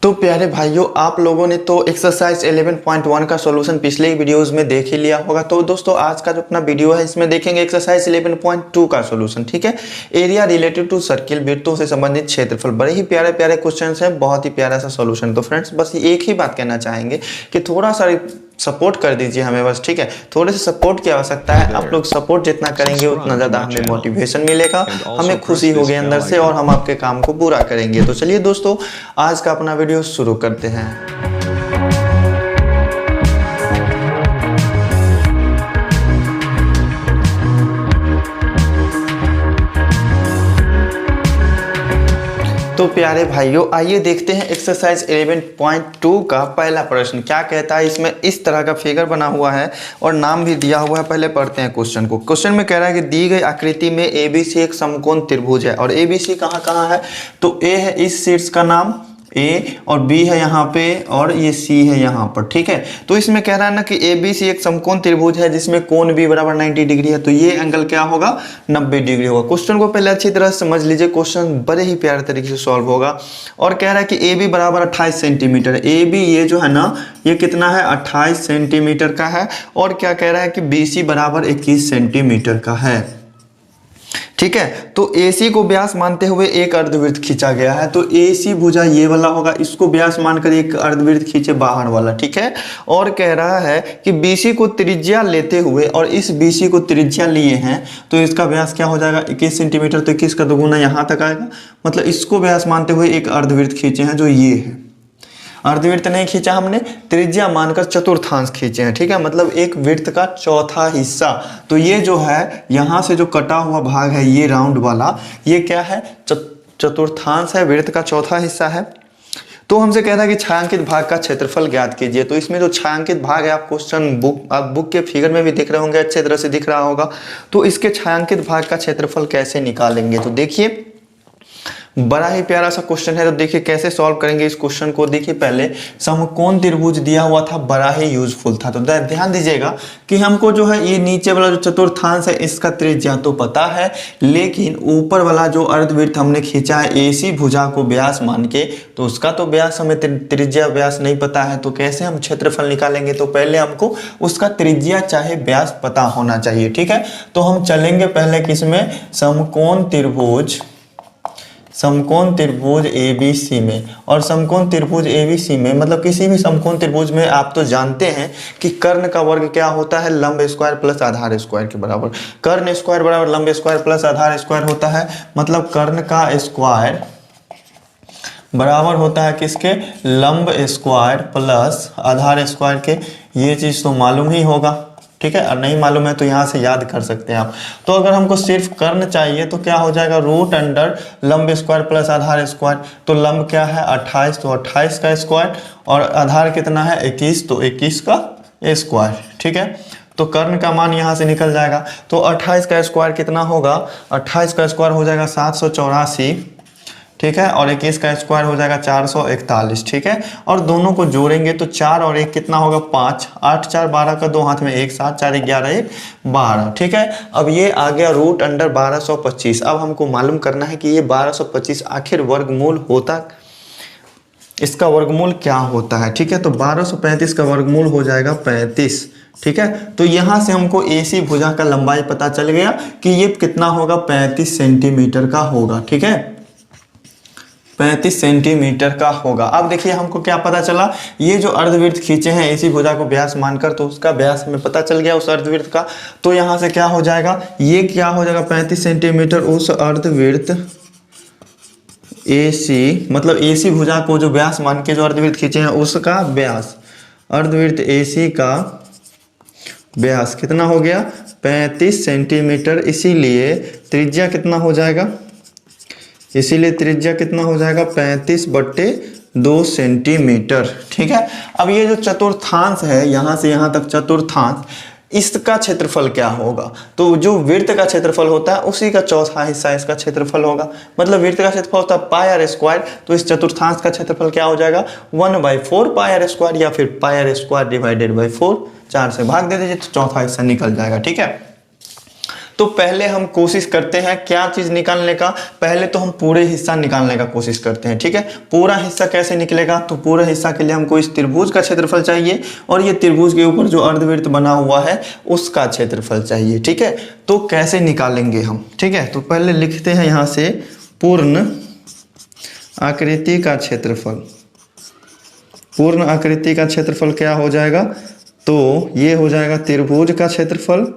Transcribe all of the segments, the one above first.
तो प्यारे भाइयों, आप लोगों ने तो एक्सरसाइज 11.1 का सॉल्यूशन पिछले वीडियोस में देख ही लिया होगा। तो दोस्तों आज का जो अपना वीडियो है इसमें देखेंगे एक्सरसाइज 11.2 का सॉल्यूशन। ठीक है, एरिया रिलेटेड टू सर्किल, वृत्तों से संबंधित क्षेत्रफल। बड़े ही प्यारे प्यारे क्वेश्चन हैं, बहुत ही प्यारा सा सॉल्यूशन। तो फ्रेंड्स बस एक ही बात कहना चाहेंगे कि थोड़ा सा सपोर्ट कर दीजिए हमें बस। ठीक है, थोड़े से सपोर्ट की आवश्यकता है। आप लोग सपोर्ट जितना करेंगे उतना ज़्यादा हमें मोटिवेशन मिलेगा, हमें खुशी होगी अंदर से और हम आपके काम को पूरा करेंगे। तो चलिए दोस्तों आज का अपना वीडियो शुरू करते हैं। तो प्यारे भाइयों आइए देखते हैं एक्सरसाइज 11.2 का पहला प्रश्न क्या कहता है। इसमें इस तरह का फिगर बना हुआ है और नाम भी दिया हुआ है। पहले पढ़ते हैं क्वेश्चन को। क्वेश्चन में कह रहा है कि दी गई आकृति में ABC एक समकोण त्रिभुज है। और ABC कहाँ कहाँ है, तो A है इस शीर्ष का नाम A और B है यहाँ पे और ये C है यहाँ पर। ठीक है, तो इसमें कह रहा है ना कि ABC एक समकोण त्रिभुज है जिसमें कोण B बराबर 90 डिग्री है। तो ये एंगल क्या होगा, 90 डिग्री होगा। क्वेश्चन को पहले अच्छी तरह से समझ लीजिए, क्वेश्चन बड़े ही प्यारे तरीके से सॉल्व होगा। और कह रहा है कि AB बराबर 28 सेंटीमीटर। AB ये जो है ना ये कितना है, 28 सेंटीमीटर का है। और क्या कह रहा है कि BC बराबर 21 सेंटीमीटर का है। ठीक है, तो AC को व्यास मानते हुए एक अर्धवृत्त खींचा गया है। तो AC भुजा ये वाला होगा, इसको व्यास मानकर एक अर्धवृत्त खींचे बाहर वाला। ठीक है, और कह रहा है कि BC को त्रिज्या लेते हुए और इस BC को त्रिज्या लिए हैं तो इसका व्यास क्या हो जाएगा, 21 सेंटीमीटर। तो 21 का दोगुना यहाँ तक आएगा। मतलब इसको व्यास मानते हुए एक अर्धवृत्त खींचे हैं जो ये है। अर्धवृत्त नहीं खींचा हमने, त्रिज्या मानकर चतुर्थांश खींचे हैं। ठीक है, मतलब एक वृत्त का चौथा हिस्सा। तो ये जो है यहाँ से जो कटा हुआ भाग है ये राउंड वाला, ये क्या है, चतुर्थांश है, वृत्त का चौथा हिस्सा है। तो हमसे कह रहा है कि छायांकित भाग का क्षेत्रफल ज्ञात कीजिए। तो इसमें जो छायांकित भाग है आप क्वेश्चन बुक के फिगर में भी दिख रहे होंगे, अच्छे तरह से दिख रहा होगा। तो इसके छायांकित भाग का क्षेत्रफल कैसे निकालेंगे, तो देखिए बड़ा ही प्यारा सा क्वेश्चन है। तो देखिए कैसे सॉल्व करेंगे इस क्वेश्चन को। देखिए पहले समकोण त्रिभुज दिया हुआ था, बड़ा ही यूजफुल था। तो ध्यान दीजिएगा कि हमको जो है ये नीचे वाला जो चतुर्थांश है इसका त्रिज्या तो पता है, लेकिन ऊपर वाला जो अर्धवृत्त हमने खींचा है AC भुजा को व्यास मान के, तो उसका तो व्यास हमें त्रिज्या व्यास नहीं पता है। तो कैसे हम क्षेत्रफल निकालेंगे, तो पहले हमको उसका त्रिज्या चाहे व्यास पता होना चाहिए। ठीक है, तो हम चलेंगे पहले किसमें, समकोण त्रिभुज ABC में। और समकोण त्रिभुज ABC में मतलब किसी भी समकोण त्रिभुज में आप तो जानते हैं कि कर्ण का वर्ग क्या होता है, लंब स्क्वायर प्लस आधार स्क्वायर के बराबर। कर्ण स्क्वायर बराबर लंब स्क्वायर प्लस आधार स्क्वायर होता है। मतलब कर्ण का स्क्वायर बराबर होता है किसके, लंब स्क्वायर प्लस आधार स्क्वायर के। ये चीज तो मालूम ही होगा। ठीक है, और नहीं मालूम है तो यहाँ से याद कर सकते हैं आप। तो अगर हमको सिर्फ कर्ण चाहिए तो क्या हो जाएगा, रूट अंडर लंब स्क्वायर प्लस आधार स्क्वायर। तो लंब क्या है 28, तो 28 का स्क्वायर, और आधार कितना है 21, तो 21 का स्क्वायर। ठीक है, तो कर्ण का मान यहाँ से निकल जाएगा। तो 28 का स्क्वायर कितना होगा, 28 का स्क्वायर हो जाएगा 784। ठीक है, और 21 का स्क्वायर हो जाएगा 441। ठीक है, और दोनों को जोड़ेंगे तो 4 और 1 कितना होगा, 5। 8 4 12 का 2 हाथ में 1, 7 4 11 1 12। ठीक है, अब ये आ गया रूट अंडर 1225। अब हमको मालूम करना है कि ये 1225 आखिर वर्गमूल होता, इसका वर्गमूल क्या होता है। ठीक है, तो 1235 का वर्गमूल हो जाएगा 35। ठीक है, तो यहाँ से हमको AC भुजा का लंबाई पता चल गया कि ये कितना होगा, 35 सेंटीमीटर का होगा। ठीक है, 35 सेंटीमीटर का होगा। अब देखिए हमको क्या पता चला, ये जो अर्धवृत्त खींचे हैं AC भुजा को व्यास मानकर, तो उसका व्यास हमें पता चल गया उस अर्धवृत्त का। तो यहाँ से क्या हो जाएगा, ये क्या हो जाएगा 35 सेंटीमीटर उस अर्धवृत्त AC, मतलब AC भुजा को जो व्यास मान के जो अर्धवृत्त खींचे हैं उसका व्यास, अर्धवृत्त AC का व्यास कितना हो गया 35 सेंटीमीटर। इसीलिए त्रिज्या कितना हो जाएगा, 35/2 सेंटीमीटर। ठीक है, अब ये जो चतुर्थांश है यहाँ से यहाँ तक चतुर्थांश, इसका क्षेत्रफल क्या होगा, तो जो वृत्त का क्षेत्रफल होता है उसी का चौथा हिस्सा इसका क्षेत्रफल होगा। मतलब वृत्त का क्षेत्रफल होता है πr², तो इस चतुर्थांश का क्षेत्रफल क्या हो जाएगा 1/4 πr² या फिर πr² / 4। 4 से भाग दे दीजिए तो चौथा हिस्सा निकल जाएगा। ठीक है, तो पहले हम कोशिश करते हैं क्या चीज़ निकालने का, पहले तो हम पूरे हिस्सा निकालने का कोशिश करते हैं। ठीक है, पूरा हिस्सा कैसे निकलेगा, तो पूरे हिस्सा के लिए हमको इस त्रिभुज का क्षेत्रफल चाहिए और ये त्रिभुज के ऊपर जो अर्धवृत्त बना हुआ है उसका क्षेत्रफल चाहिए। ठीक है, तो कैसे निकालेंगे हम। ठीक है, तो पहले लिखते हैं यहाँ से पूर्ण आकृति का क्षेत्रफल। पूर्ण आकृति का क्षेत्रफल क्या हो जाएगा, तो ये हो जाएगा त्रिभुज का क्षेत्रफल।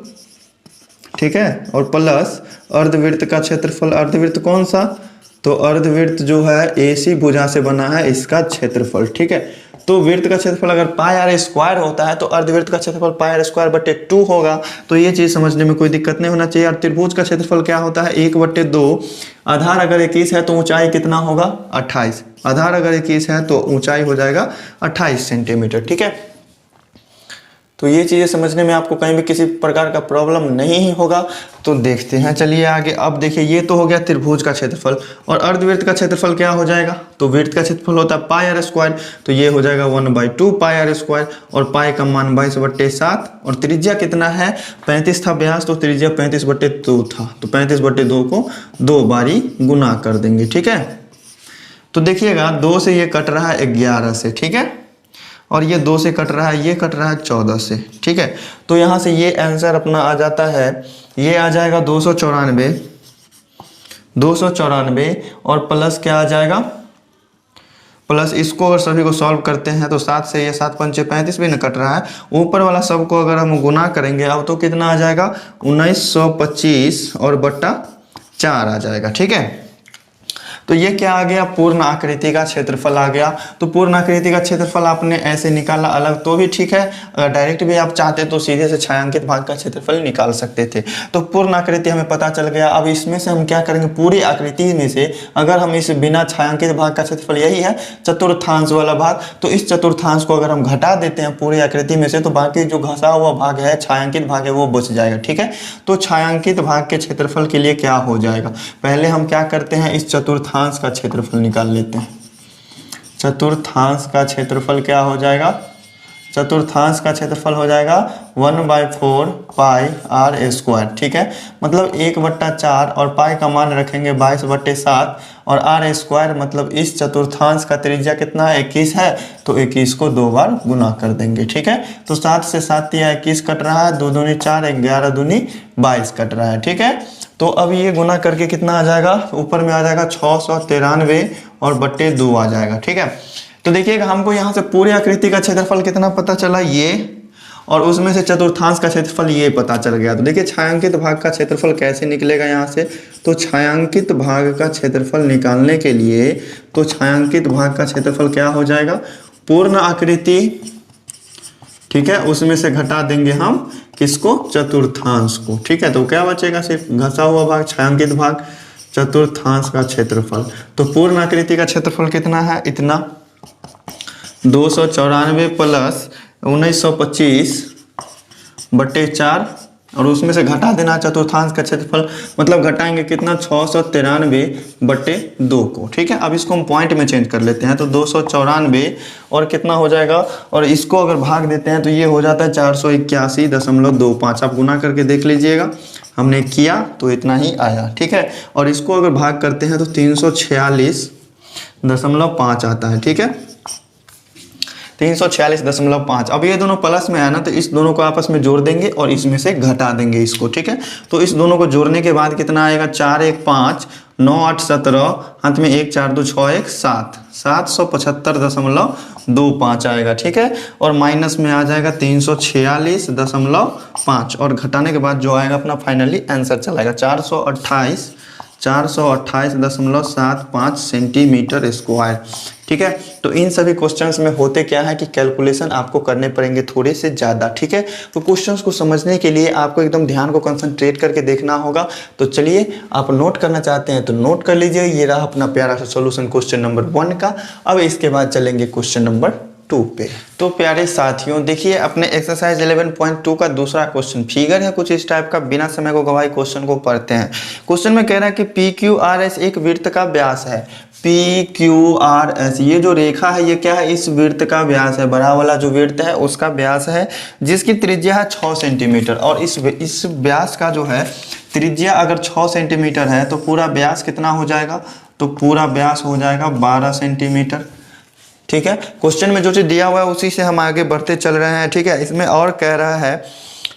ठीक है, और प्लस अर्धवृत्त का क्षेत्रफल। अर्धवृत्त कौन सा, तो अर्धवृत्त जो है AC भुजा से बना है इसका क्षेत्रफल। ठीक है, तो वृत्त का क्षेत्रफल अगर पाई आर स्क्वायर होता है तो अर्धवृत्त का क्षेत्रफल पाई आर स्क्वायर बटे 2 होगा। तो ये चीज़ समझने में कोई दिक्कत नहीं होना चाहिए। और त्रिभुज का क्षेत्रफल क्या होता है, 1/2। आधार अगर 21 है तो ऊंचाई कितना होगा, 28। आधार अगर 21 है तो ऊंचाई हो जाएगा 28 सेंटीमीटर। ठीक है, तो ये चीज़ें समझने में आपको कहीं भी किसी प्रकार का प्रॉब्लम नहीं ही होगा। तो देखते हैं, चलिए आगे। अब देखिए ये तो हो गया त्रिभुज का क्षेत्रफल, और अर्धवृत्त का क्षेत्रफल क्या हो जाएगा, तो वृत्त का क्षेत्रफल होता है पाई आर स्क्वायर, तो ये हो जाएगा 1/2 पाई आर स्क्वायर, और पाई का मान 22/7, और त्रिज्या कितना है 35 था व्यास, तो त्रिज्या 35/2 था, तो 35/2 को 2 बारी गुना कर देंगे। ठीक है, तो देखिएगा 2 से ये कट रहा है 11 से। ठीक है, और ये 2 से कट रहा है, ये कट रहा है 14 से। ठीक है, तो यहाँ से ये आंसर अपना आ जाता है, ये आ जाएगा 294 और प्लस क्या आ जाएगा, प्लस इसको अगर सभी को सॉल्व करते हैं तो 7 से ये 7 पंचे 35 भी न कट रहा है। ऊपर वाला सब को अगर हम गुना करेंगे अब तो कितना आ जाएगा 1925 और बट्टा 4 आ जाएगा। ठीक है, तो ये क्या आ गया, पूर्ण आकृति का क्षेत्रफल आ गया। तो पूर्ण आकृति का क्षेत्रफल आपने ऐसे निकाला अलग तो भी ठीक है, अगर डायरेक्ट भी आप चाहते तो सीधे से छायांकित भाग का क्षेत्रफल निकाल सकते थे। तो पूर्ण आकृति हमें पता चल गया। अब इसमें से हम क्या करेंगे, पूरी आकृति में से अगर हम इस बिना छायांकित भाग का क्षेत्रफल यही है चतुर्थांश वाला भाग, तो इस चतुर्थांश को अगर हम घटा देते हैं पूरी आकृति में से तो बाकी जो घसा हुआ भाग है छायांकित भाग है वो बच जाएगा। ठीक है, तो छायांकित भाग के क्षेत्रफल के लिए क्या हो जाएगा, पहले हम क्या करते हैं इस चतुर्थांश का क्षेत्रफल निकाल लेते हैं। चतुर्थांश का क्षेत्रफल क्या हो जाएगा, चतुर्थांश का क्षेत्रफल हो जाएगा 1/4 पाई आर स्क्वायर। ठीक है, मतलब 1/4 और पाई का मान रखेंगे 22/7 और आर स्क्वायर, मतलब इस चतुर्थांश का त्रिज्या कितना है 21 है, तो 21 को 2 बार गुना कर देंगे। ठीक है, तो 7 से 7 या 21 कट रहा है, 2 दूनी 4, 11 दूनी 22 कट रहा है। ठीक है, तो अब ये गुना करके कितना आ जाएगा, ऊपर में आ जाएगा 693 और बट्टे 2 आ जाएगा। ठीक है, तो देखिएगा हमको यहाँ से पूरी आकृति का क्षेत्रफल कितना पता चला ये, और उसमें से चतुर्थांश का क्षेत्रफल ये पता चल गया। तो देखिए छायांकित भाग का क्षेत्रफल कैसे निकलेगा यहाँ से, तो छायांकित भाग का क्षेत्रफल निकालने के लिए तो छायांकित भाग का क्षेत्रफल क्या हो जाएगा, पूर्ण आकृति। ठीक है, उसमें से घटा देंगे हम किसको, चतुर्थांश को। ठीक है, तो क्या बचेगा, सिर्फ घसा हुआ भाग छायांकित भाग चतुर्थांश का क्षेत्रफल। तो पूर्ण आकृति का क्षेत्रफल कितना है, इतना 294 प्लस 1925 बटे 4 और उसमें से घटा देना चतुर्थांश का क्षेत्रफल, मतलब घटाएंगे कितना 693 बटे 2 को। ठीक है, अब इसको हम पॉइंट में चेंज कर लेते हैं, तो 294 और कितना हो जाएगा, और इसको अगर भाग देते हैं तो ये हो जाता है 481.25। आप गुना करके देख लीजिएगा, हमने किया तो इतना ही आया। ठीक है, और इसको अगर भाग करते हैं तो 346.5 आता है। ठीक है, 346.5। अब ये दोनों प्लस में है ना, तो इस दोनों को आपस में जोड़ देंगे और इसमें से घटा देंगे इसको। ठीक है, तो इस दोनों को जोड़ने के बाद कितना आएगा, 4 1 5 9 8 17, हाथ में 1 4 2 6 1 7, 775.25 आएगा। ठीक है, और माइनस में आ जाएगा 346.5 और घटाने के बाद जो आएगा अपना फाइनली आंसर चलाएगा 428.75 सेंटीमीटर स्क्वायर। ठीक है, तो इन सभी क्वेश्चंस में होते क्या है कि कैलकुलेशन आपको करने पड़ेंगे थोड़े से ज़्यादा। ठीक है, तो क्वेश्चंस को समझने के लिए आपको एकदम ध्यान को कंसंट्रेट करके देखना होगा। तो चलिए, आप नोट करना चाहते हैं तो नोट कर लीजिए। ये रहा अपना प्यारा सा सॉल्यूशन क्वेश्चन नंबर 1 का। अब इसके बाद चलेंगे क्वेश्चन नंबर 11.2 पे। तो प्यारे साथियों देखिए अपने एक्सरसाइज 11.2 का दूसरा क्वेश्चन फिगर है कुछ इस टाइप का, बिना समय को गवाए क्वेश्चन को पढ़ते हैं। क्वेश्चन में कह रहा है कि PQRS एक वृत्त का व्यास है। PQRS ये जो रेखा है ये क्या है, इस वृत्त का व्यास है, बड़ा वाला जो वृत्त है उसका व्यास है, जिसकी त्रिज्या है 6 सेंटीमीटर। और इस व्यास का जो है त्रिज्या अगर 6 सेंटीमीटर है तो पूरा व्यास कितना हो जाएगा, तो पूरा व्यास हो जाएगा 12 सेंटीमीटर। ठीक है, क्वेश्चन में जो चीज़ दिया हुआ है उसी से हम आगे बढ़ते चल रहे हैं। ठीक है, इसमें और कह रहा है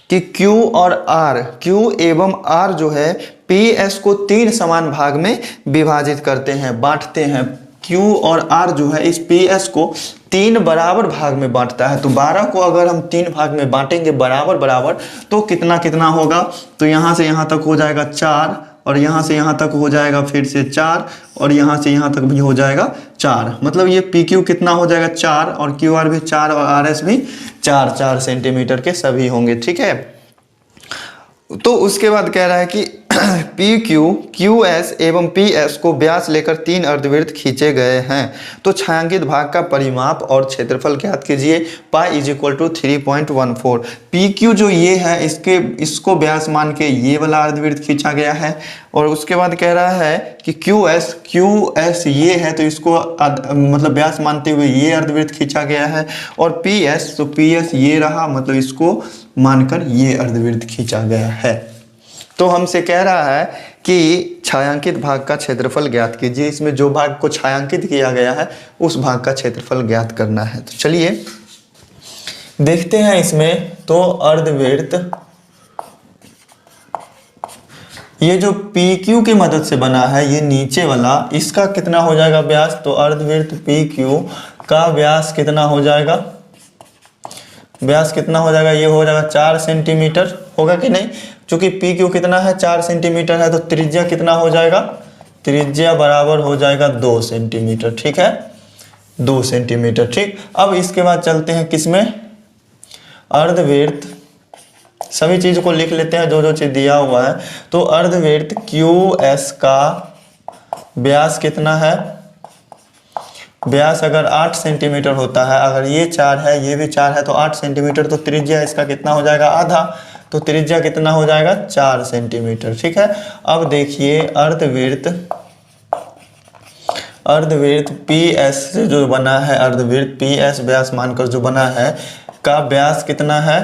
कि Q और R, Q एवं R जो है PS को 3 समान भाग में विभाजित करते हैं, बांटते हैं। Q और R जो है इस PS को 3 बराबर भाग में बांटता है। तो 12 को अगर हम 3 भाग में बांटेंगे बराबर बराबर तो कितना कितना होगा, तो यहाँ से यहाँ तक हो जाएगा 4, और यहाँ से यहाँ तक हो जाएगा फिर से 4, और यहाँ से यहाँ तक भी हो जाएगा 4। मतलब ये PQ कितना हो जाएगा 4, और QR भी 4, और RS भी 4 सेंटीमीटर के सभी होंगे। ठीक है, तो उसके बाद कह रहा है कि PQ, QS एवं PS को व्यास लेकर 3 अर्धवृत्त खींचे गए हैं। तो छायांकित भाग का परिमाप और क्षेत्रफल ज्ञात कीजिए। पाई = 3.14। PQ जो ये है इसको व्यास मान के ये वाला अर्धवृत्त खींचा गया है। और उसके बाद कह रहा है कि QS ये है तो इसको मतलब व्यास मानते हुए ये अर्धवृत्त खींचा गया है। और PS तो PS ये रहा, मतलब इसको मानकर ये अर्धवृत्त खींचा गया है। तो हमसे कह रहा है कि छायांकित भाग का क्षेत्रफल ज्ञात कीजिए। इसमें जो भाग को छायांकित किया गया है उस भाग का क्षेत्रफल ज्ञात करना है। तो चलिए देखते हैं इसमें। तो अर्धवृत्त ये जो PQ की मदद से बना है ये नीचे वाला, इसका कितना हो जाएगा व्यास, तो अर्धवृत्त PQ का व्यास कितना हो जाएगा, व्यास कितना हो जाएगा, ये हो जाएगा 4 सेंटीमीटर, होगा कि नहीं। चूंकि PQ कितना है 4 सेंटीमीटर है तो त्रिज्या कितना हो जाएगा, त्रिज्या बराबर हो जाएगा 2 सेंटीमीटर। ठीक है, 2 सेंटीमीटर। ठीक, अब इसके बाद चलते हैं किसमें, अर्धवृत्त। सभी चीज को लिख लेते हैं जो जो चीज दिया हुआ है। तो अर्धवृत्त QS का व्यास कितना है, व्यास अगर 8 सेंटीमीटर होता है, अगर ये 4 है ये भी 4 है तो 8 सेंटीमीटर, तो त्रिज्या इसका कितना हो जाएगा, आधा। तो त्रिज्या कितना हो जाएगा 4 सेंटीमीटर। ठीक है, अब देखिए अर्धवृत्त PS से जो बना है, अर्धवृत्त PS व्यास मानकर जो बना है का व्यास कितना है,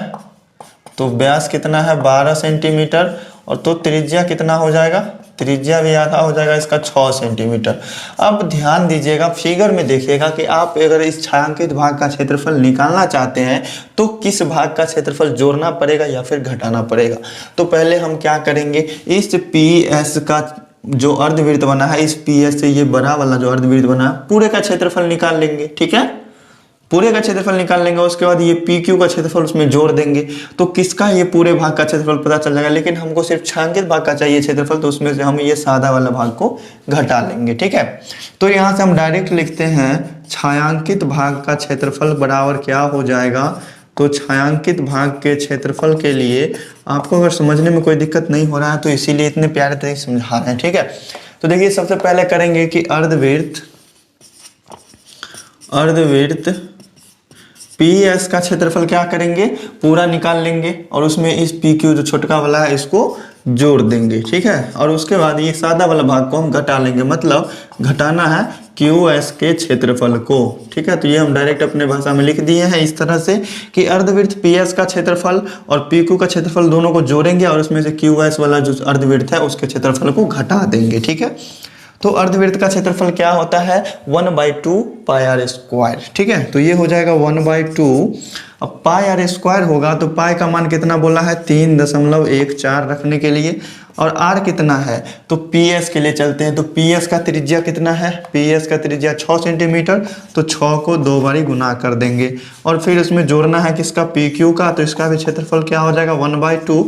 तो व्यास कितना है 12 सेंटीमीटर, और तो त्रिज्या कितना हो जाएगा, त्रिज्या भी आधा हो जाएगा इसका 6 सेंटीमीटर। अब ध्यान दीजिएगा, फिगर में देखिएगा कि आप अगर इस छायांकित भाग का क्षेत्रफल निकालना चाहते हैं तो किस भाग का क्षेत्रफल जोड़ना पड़ेगा या फिर घटाना पड़ेगा। तो पहले हम क्या करेंगे, इस PS का जो अर्धवृत्त बना है, इस PS से ये बड़ा वाला जो अर्धवृत्त बना है पूरे का क्षेत्रफल निकाल लेंगे। ठीक है, पूरे का क्षेत्रफल निकाल लेंगे। उसके बाद ये PQ का क्षेत्रफल उसमें जोड़ देंगे तो किसका ये पूरे भाग का क्षेत्रफल पता चल जाएगा। लेकिन हमको सिर्फ छायांकित भाग का चाहिए क्षेत्रफल, तो उसमें से हम ये सादा वाला भाग को घटा लेंगे। ठीक है, तो यहाँ से हम डायरेक्ट लिखते हैं छायांकित भाग का क्षेत्रफल बराबर क्या हो जाएगा। तो छायांकित भाग के क्षेत्रफल के लिए आपको अगर समझने में कोई दिक्कत नहीं हो रहा है तो इसीलिए इतने प्यारे तरीके से समझा रहे हैं। ठीक है, तो देखिए सबसे पहले करेंगे कि अर्धवृत्त PS का क्षेत्रफल क्या करेंगे, पूरा निकाल लेंगे और उसमें इस PQ जो छोटका वाला है इसको जोड़ देंगे। ठीक है, और उसके बाद ये सादा वाला भाग को हम घटा लेंगे, मतलब घटाना है QS के क्षेत्रफल को। ठीक है, तो ये हम डायरेक्ट अपने भाषा में लिख दिए हैं इस तरह से कि अर्धवृत्त PS का क्षेत्रफल और PQ का क्षेत्रफल दोनों को जोड़ेंगे और उसमें से QS वाला जो अर्धवृत्त है उसके क्षेत्रफल को घटा देंगे। ठीक है, तो अर्धवृत्त का क्षेत्रफल क्या होता है 1/2 πr²। ठीक है, तो ये हो जाएगा 1/2। अब πr² होगा तो पाई का मान कितना बोला है 3.14 रखने के लिए, और r कितना है तो PS के लिए चलते हैं। तो PS का त्रिज्या कितना है, PS का त्रिज्या 6 सेंटीमीटर, तो 6 को 2 बारी गुना कर देंगे और फिर उसमें जोड़ना है किसका, PQ का। तो इसका भी क्षेत्रफल क्या हो जाएगा 1/2,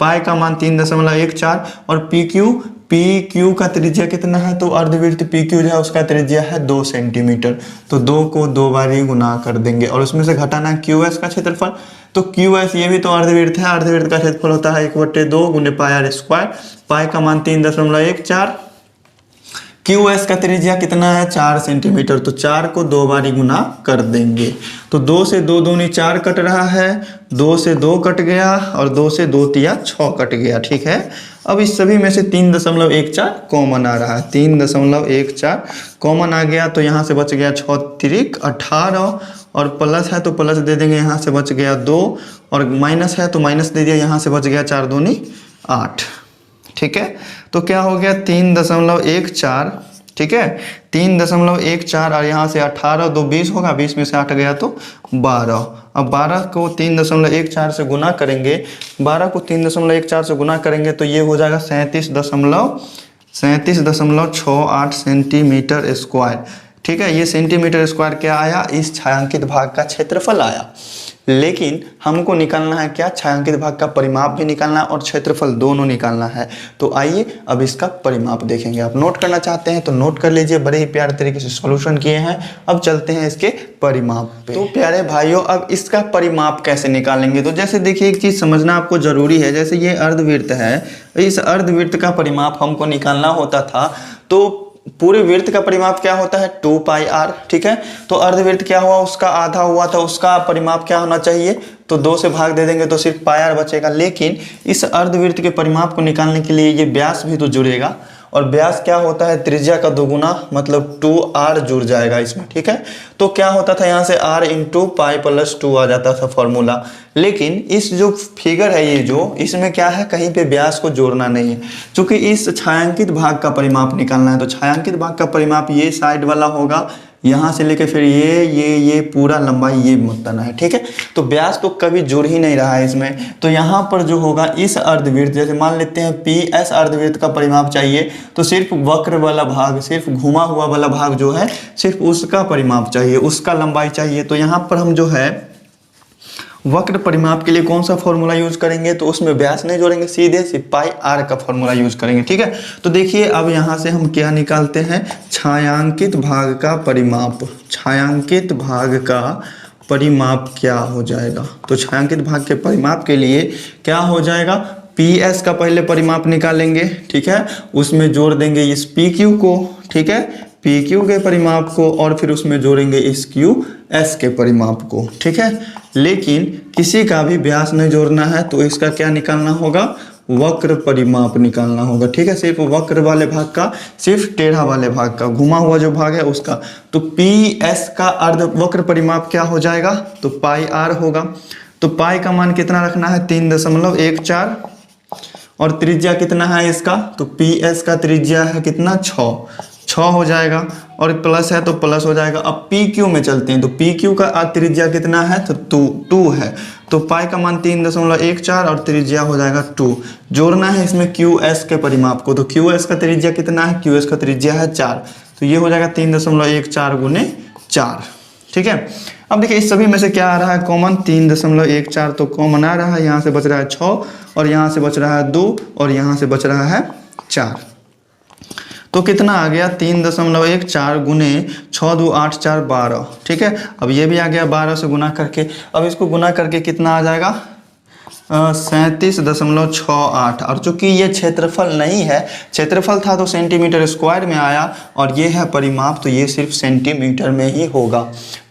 पाई का मान 3.14 और PQ का त्रिज्या कितना है, तो अर्धवृत्त PQ जो है उसका त्रिज्या है 2 सेंटीमीटर, तो 2 को 2 बारी गुना कर देंगे और उसमें से घटाना है QS का क्षेत्रफल। तो QS ये भी तो अर्धवृत्त है, अर्धवृत्त का क्षेत्रफल होता है 1/2 × πr², पाई का मान 3.14, QS का त्रिज्या कितना है 4 सेंटीमीटर, तो 4 को 2 बारी गुना कर देंगे। तो 2 से 2 दूनी 4 कट रहा है, 2 से 2 कट गया और 2 से 2 तिया 6 कट गया। ठीक है, अब इस सभी में से 3.14 कॉमन आ रहा है, 3.14 कॉमन आ गया, तो यहाँ से बच गया 6 तिरिक 18 और प्लस है तो प्लस दे देंगे, यहाँ से बच गया 2 और माइनस है तो माइनस दे दिया, यहाँ से बच गया 4 दूनी 8। ठीक है, तो क्या हो गया 3.14। ठीक है, 3.14 और यहाँ से 18 2 20 होगा, 20 में से 8 गया तो 12। अब 12 को 3.14 से गुना करेंगे, 12 को 3.14 से गुना करेंगे तो ये हो जाएगा 37.68 सेंटीमीटर स्क्वायर। ठीक है, ये सेंटीमीटर स्क्वायर क्या आया, इस छायांकित भाग का क्षेत्रफल आया। लेकिन हमको निकालना है क्या, छायांकित भाग का परिमाप भी निकालना है और क्षेत्रफल दोनों निकालना है। तो आइए अब इसका परिमाप देखेंगे। आप नोट करना चाहते हैं तो नोट कर लीजिए, बड़े ही प्यारे तरीके से सॉल्यूशन किए हैं। अब चलते हैं इसके परिमाप पे। तो प्यारे भाइयों, अब इसका परिमाप कैसे निकालेंगे, तो जैसे देखिए एक चीज़ समझना आपको जरूरी है। जैसे ये अर्धवृत्त है, इस अर्धवृत्त का परिमाप हमको निकालना होता था, तो पूरे वृत्त का परिमाप क्या होता है 2πr। ठीक है, तो अर्धवृत्त क्या हुआ, उसका आधा हुआ था, उसका परिमाप क्या होना चाहिए, तो 2 से भाग दे देंगे तो सिर्फ πr बचेगा। लेकिन इस अर्धवृत्त के परिमाप को निकालने के लिए ये व्यास भी तो जुड़ेगा, और व्यास क्या होता है त्रिज्या का दोगुना, मतलब 2r जुड़ जाएगा इसमें। ठीक है, तो क्या होता था यहाँ से r इंटू पाई प्लस 2 आ जाता था फॉर्मूला। लेकिन इस जो फिगर है ये जो, इसमें क्या है, कहीं पे व्यास को जोड़ना नहीं है, क्योंकि इस छायांकित भाग का परिमाप निकालना है। तो छायांकित भाग का परिमाप ये साइड वाला होगा, यहाँ से लेके फिर ये पूरा लंबाई ये मुतना है। ठीक है, तो व्यास तो कभी जुड़ ही नहीं रहा है इसमें। तो यहाँ पर जो होगा इस अर्धवृत्त, जैसे मान लेते हैं PS अर्धवृत्त का परिमाप चाहिए, तो सिर्फ वक्र वाला भाग, सिर्फ घुमा हुआ वाला भाग जो है, सिर्फ उसका परिमाप चाहिए, उसका लंबाई चाहिए। तो यहाँ पर हम जो है वक्र परिमाप के लिए कौन सा फॉर्मूला यूज करेंगे, तो उसमें व्यास नहीं जोड़ेंगे, सीधे πr का फॉर्मूला यूज करेंगे। ठीक है, तो देखिए अब यहाँ से हम क्या निकालते हैं, छायांकित भाग का परिमाप। छायांकित भाग का परिमाप क्या हो जाएगा, तो छायांकित भाग के परिमाप के लिए क्या हो जाएगा, PS का पहले परिमाप निकालेंगे। ठीक है, उसमें जोड़ देंगे इस PQ को। ठीक है, PQ के परिमाप को, और फिर उसमें जोड़ेंगे इस QS के परिमाप को। ठीक है, लेकिन किसी का भी व्यास नहीं जोड़ना है, तो इसका क्या निकालना होगा, वक्र परिमाप निकालना होगा। ठीक है, सिर्फ वक्र वाले भाग का, सिर्फ टेढ़ा वाले भाग का, घुमा हुआ जो भाग है उसका। तो PS का अर्ध वक्र परिमाप क्या हो जाएगा, तो πr होगा। तो पाई का मान कितना रखना है 3.14 और त्रिज्या कितना है इसका, तो PS का त्रिज्या है कितना 6 हो जाएगा, और प्लस है तो प्लस हो जाएगा। अब PQ में चलते हैं, तो PQ का त्रिज्या कितना है, तो 2 है। तो पाई का मान 3.14 और त्रिज्या हो जाएगा 2। जोड़ना है इसमें QS के परिमाप को, तो QS का त्रिज्या कितना है, QS का त्रिज्या है 4, तो ये हो जाएगा 3.14 गुने 4। ठीक है, अब देखिए इस सभी में से क्या आ रहा है कॉमन, 3.14 तो कॉमन आ रहा है, यहाँ से बच रहा है 6 और यहाँ से बच रहा है 2 और यहाँ से बच रहा है 4। तो कितना आ गया 3.14 गुने 6 2 8 4 12। ठीक है, अब ये भी आ गया 12 से गुना करके। अब इसको गुना करके कितना आ जाएगा 37.68। और चूंकि ये क्षेत्रफल नहीं है, क्षेत्रफल था तो सेंटीमीटर स्क्वायर में आया, और ये है परिमाप तो ये सिर्फ सेंटीमीटर में ही होगा।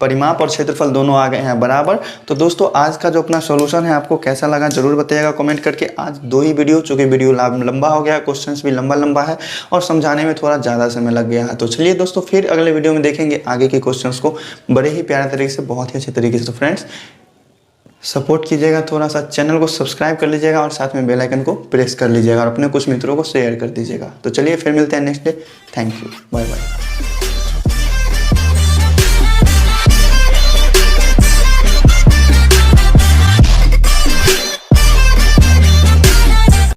परिमाप और क्षेत्रफल दोनों आ गए हैं बराबर। तो दोस्तों आज का जो अपना सॉल्यूशन है आपको कैसा लगा जरूर बताइएगा कमेंट करके। आज 2 ही वीडियो, चूँकि वीडियो लंबा हो गया, क्वेश्चंस भी लंबा है और समझाने में थोड़ा ज़्यादा समय लग गया है। तो चलिए दोस्तों फिर अगले वीडियो में देखेंगे आगे के क्वेश्चंस को बड़े ही प्यारे तरीके से, बहुत ही अच्छे तरीके से। तो फ्रेंड्स सपोर्ट कीजिएगा, थोड़ा सा चैनल को सब्सक्राइब कर लीजिएगा और साथ में बेल आइकन को प्रेस कर लीजिएगा और अपने कुछ मित्रों को शेयर कर दीजिएगा। तो चलिए फिर मिलते हैं next day. Thank you, bye bye.